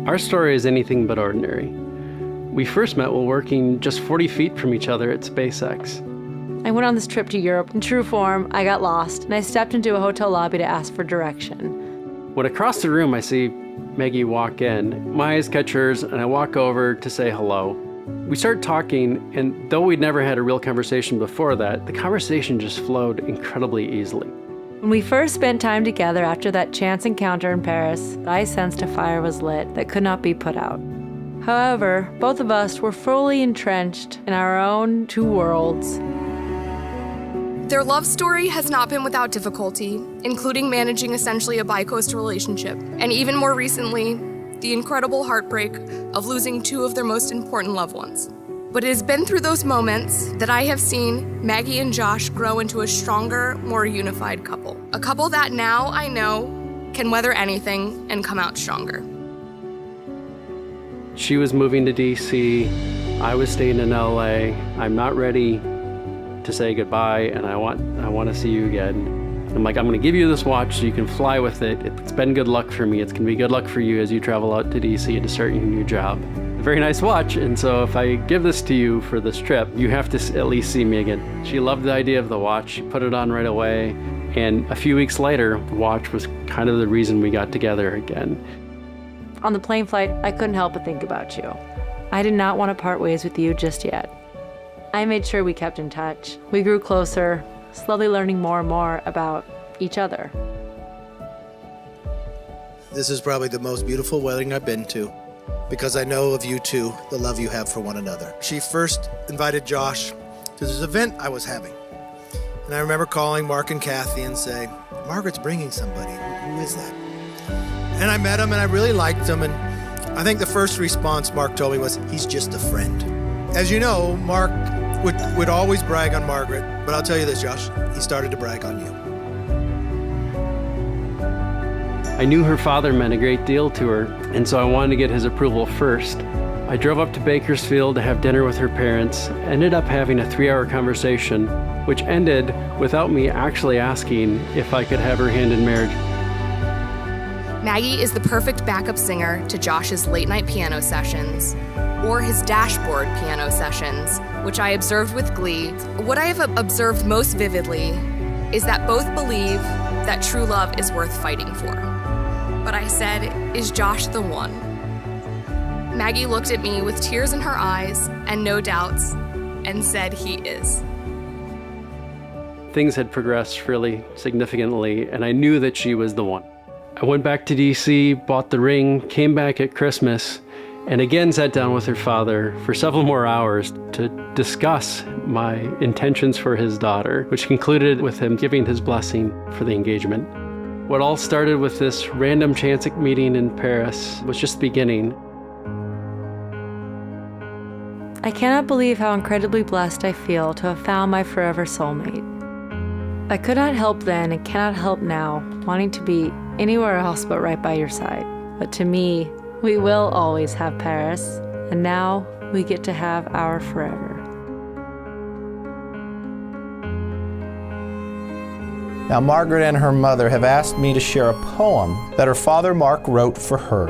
Our story is anything but ordinary. We first met while working just 40 feet from each other at SpaceX. I went on this trip to Europe. In true form, I got lost, and I stepped into a hotel lobby to ask for direction. When across the room I see Maggie walk in, my eyes catch hers, and I walk over to say hello. We start talking, and though we'd never had a real conversation before that, the conversation just flowed incredibly easily. When we first spent time together after that chance encounter in Paris, I sensed a fire was lit that could not be put out. However, both of us were fully entrenched in our own two worlds. Their love story has not been without difficulty, including managing essentially a bi-coastal relationship, and even more recently, the incredible heartbreak of losing two of their most important loved ones. But it has been through those moments that I have seen Maggie and Josh grow into a stronger, more unified couple. A couple that now I know can weather anything and come out stronger. She was moving to DC, I was staying in LA. I'm not ready to say goodbye, and I want to see you again. I'm like, I'm gonna give you this watch so you can fly with it. It's been good luck for me. It's gonna be good luck for you as you travel out to DC to start your new job. A very nice watch, and so if I give this to you for this trip, you have to at least see me again. She loved the idea of the watch. She put it on right away, and a few weeks later, the watch was kind of the reason we got together again. On the plane flight, I couldn't help but think about you. I did not want to part ways with you just yet. I made sure we kept in touch. We grew closer, slowly learning more and more about each other. This is probably the most beautiful wedding I've been to, because I know of you two, the love you have for one another. She first invited Josh to this event I was having. And I remember calling Mark and Kathy and saying, Margaret's bringing somebody. Who is that? And I met him and I really liked him. And I think the first response Mark told me was, he's just a friend. As you know, Mark would always brag on Margaret, but I'll tell you this, Josh, he started to brag on you. I knew her father meant a great deal to her, and so I wanted to get his approval first. I drove up to Bakersfield to have dinner with her parents, ended up having a 3-hour conversation, which ended without me actually asking if I could have her hand in marriage. Maggie is the perfect backup singer to Josh's late-night piano sessions, or his dashboard piano sessions, which I observed with glee. What I have observed most vividly is that both believe that true love is worth fighting for. But I said, is Josh the one? Maggie looked at me with tears in her eyes and no doubts and said he is. Things had progressed really significantly, and I knew that she was the one. I went back to DC, bought the ring, came back at Christmas, and again sat down with her father for several more hours to discuss my intentions for his daughter, which concluded with him giving his blessing for the engagement. What all started with this random chance meeting in Paris was just the beginning. I cannot believe how incredibly blessed I feel to have found my forever soulmate. I could not help then and cannot help now wanting to be anywhere else but right by your side. But to me, we will always have Paris, and now we get to have our forever. Now, Margaret and her mother have asked me to share a poem that her father, Mark, wrote for her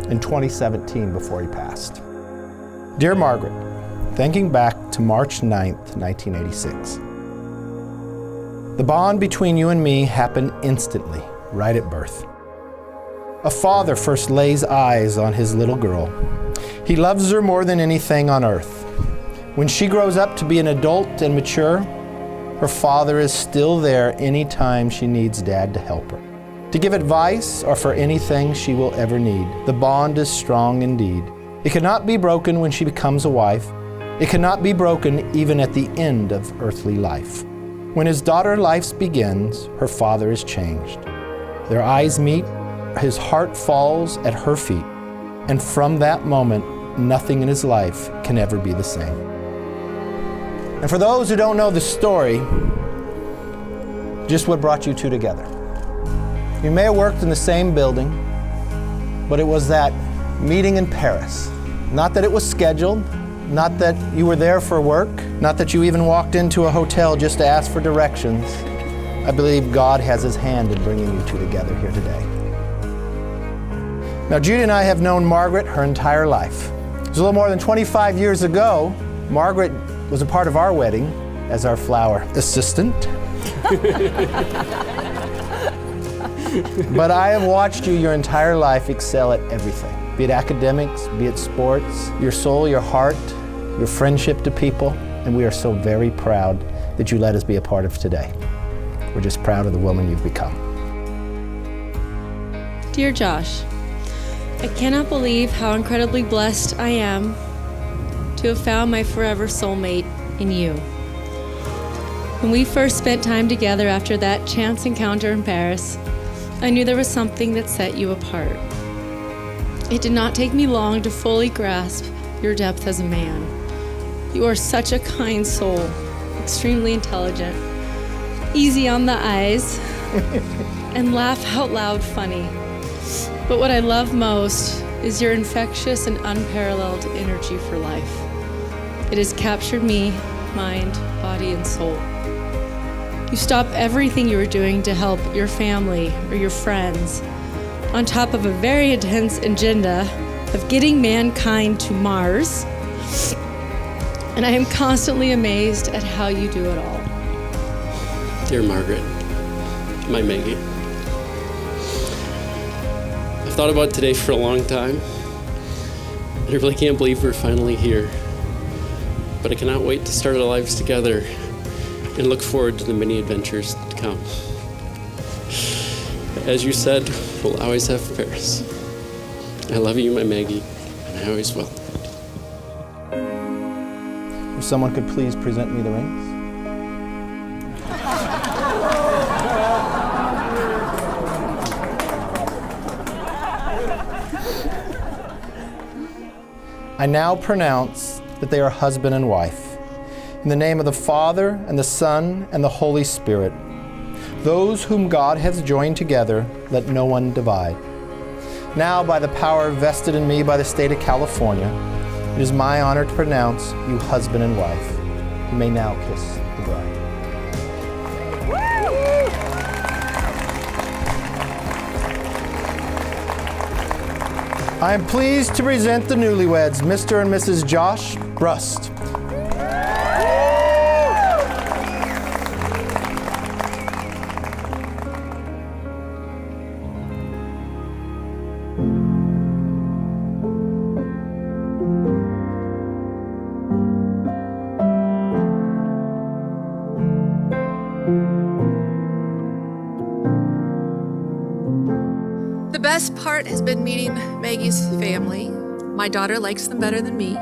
in 2017 before he passed. Dear Margaret, thinking back to March 9th, 1986. The bond between you and me happened instantly, right at birth. A father first lays eyes on his little girl. He loves her more than anything on earth. When she grows up to be an adult and mature, her father is still there anytime she needs Dad to help her, to give advice or for anything she will ever need. The bond is strong indeed. It cannot be broken when she becomes a wife. It cannot be broken even at the end of earthly life. When his daughter life begins, her father is changed. Their eyes meet, his heart falls at her feet, and from that moment, nothing in his life can ever be the same. And for those who don't know the story, just what brought you two together. You may have worked in the same building, but it was that meeting in Paris. Not that it was scheduled, not that you were there for work, not that you even walked into a hotel just to ask for directions. I believe God has his hand in bringing you two together here today. Now, Judy and I have known Margaret her entire life. It was a little more than 25 years ago. Margaret was a part of our wedding as our flower assistant. But I have watched you your entire life excel at everything, be it academics, be it sports, your soul, your heart, your friendship to people, and we are so very proud that you let us be a part of today. We're just proud of the woman you've become. Dear Josh, I cannot believe how incredibly blessed I am to have found my forever soulmate in you. When we first spent time together after that chance encounter in Paris, I knew there was something that set you apart. It did not take me long to fully grasp your depth as a man. You are such a kind soul, extremely intelligent, easy on the eyes, and laugh out loud funny. But what I love most is your infectious and unparalleled energy for life. It has captured me, mind, body, and soul. You stop everything you are doing to help your family or your friends, on top of a very intense agenda of getting mankind to Mars. And I am constantly amazed at how you do it all. Dear Margaret, my Maggie, I've thought about today for a long time, and I really can't believe we're finally here. But I cannot wait to start our lives together and look forward to the many adventures to come. As you said, we'll always have Paris. I love you, my Maggie, and I always will. If someone could please present me the rings. I now pronounce that they are husband and wife. In the name of the Father, and the Son, and the Holy Spirit. Those whom God has joined together, let no one divide. Now, by the power vested in me by the state of California, it is my honor to pronounce you husband and wife. You may now kiss the bride. I am pleased to present the newlyweds, Mr. and Mrs. Josh Brust. The best part has been meeting Maggie's family. My daughter likes them better than me.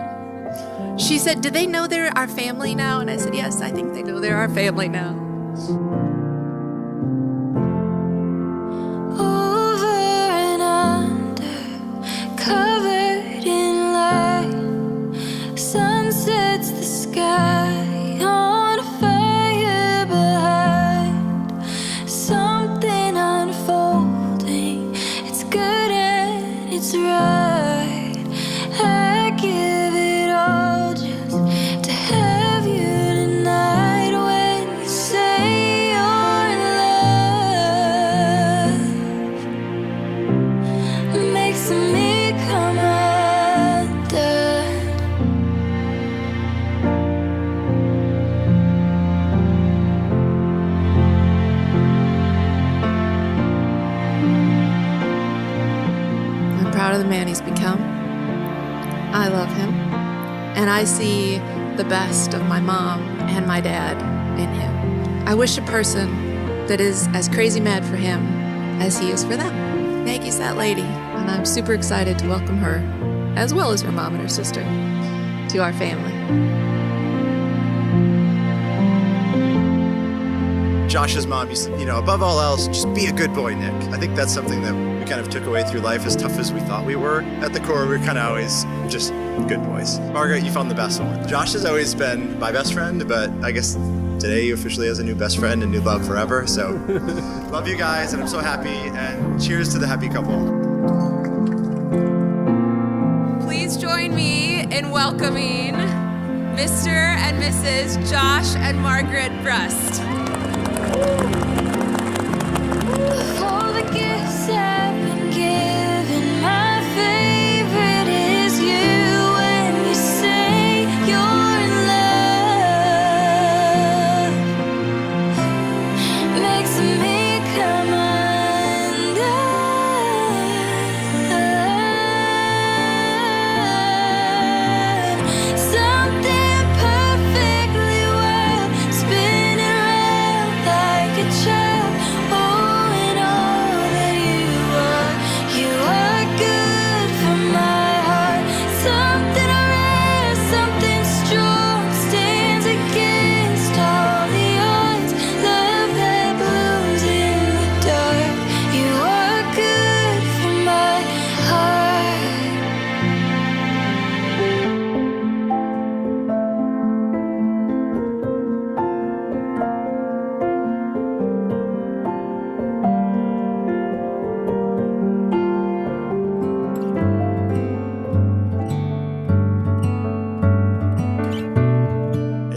She said, "Do they know they're our family now?" And I said, "Yes, I think they know they're our family now." Over and under, covered in light, sun sets the sky on fire behind, something unfolding, it's good and it's right. I give it all just to have you tonight. When you say your love makes me come undone. I'm proud of the man he's become. I love him. And I see the best of my mom and my dad in him. I wish a person that is as crazy mad for him as he is for them. Maggie's that lady, and I'm super excited to welcome her, as well as her mom and her sister, to our family. Josh's mom used to, above all else, just be a good boy, Nick. I think that's something that we kind of took away through life, as tough as we thought we were. At the core, we were kind of always just good boys. Margaret, you found the best one. Josh has always been my best friend, but I guess today he officially has a new best friend and new love forever. So love you guys, and I'm so happy, and cheers to the happy couple. Please join me in welcoming Mr. and Mrs. Josh and Margaret Brust. All the gifts I've been given, my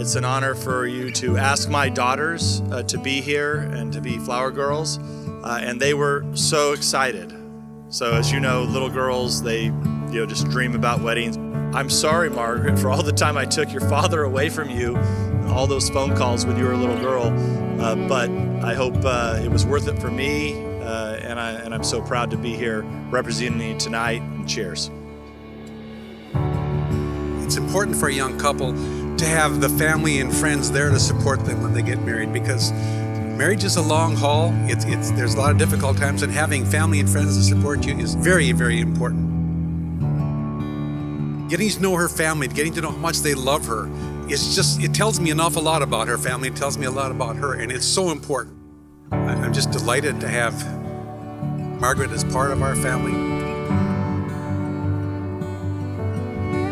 It's an honor for you to ask my daughters to be here and to be flower girls, and they were so excited. So as you know, little girls, they just dream about weddings. I'm sorry, Margaret, for all the time I took your father away from you, all those phone calls when you were a little girl, but I hope it was worth it for me, and I'm so proud to be here representing you tonight, and cheers. It's important for a young couple to have the family and friends there to support them when they get married, because marriage is a long haul. There's a lot of difficult times, and having family and friends to support you is very, very important. Getting to know her family, getting to know how much they love her, it tells me an awful lot about her family. It tells me a lot about her, and it's so important. I'm just delighted to have Margaret as part of our family.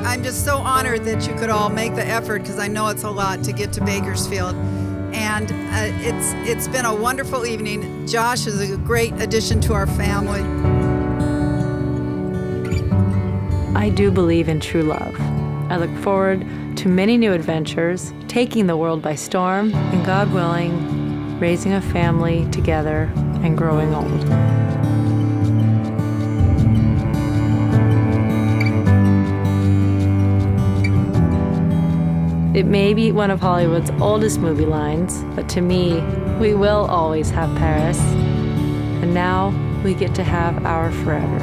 I'm just so honored that you could all make the effort, because I know it's a lot to get to Bakersfield. And it's been a wonderful evening. Josh is a great addition to our family. I do believe in true love. I look forward to many new adventures, taking the world by storm, and God willing, raising a family together and growing old. It may be one of Hollywood's oldest movie lines, but to me, we will always have Paris. And now we get to have our forever.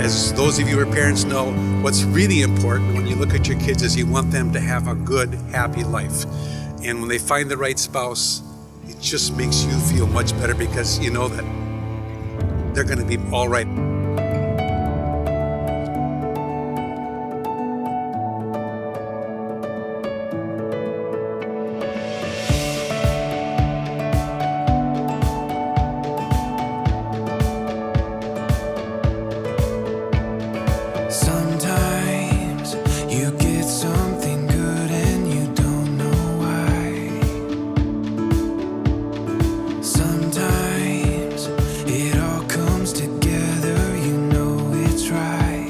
As those of you who are parents know, what's really important when you look at your kids is you want them to have a good, happy life. And when they find the right spouse, it just makes you feel much better, because you know that they're going to be all right. Sometimes you get something good and you don't know why. Sometimes it all comes together, you know it's right.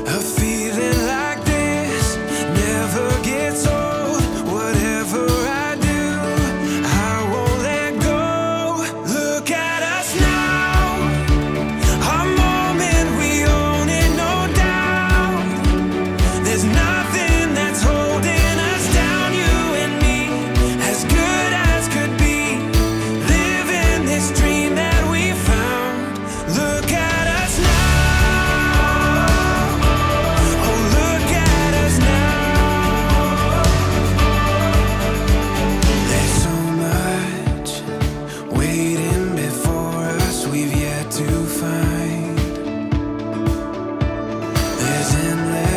A feeling like this never gets old. Whatever I do, I won't let go. Look at us now, our moment we own it, no doubt. There's nothing that's holding us down, you and me, as good as could be. Living this dream that we found. Look at us now. Oh, look at us now. There's so much waiting before us we've yet to find. There's endless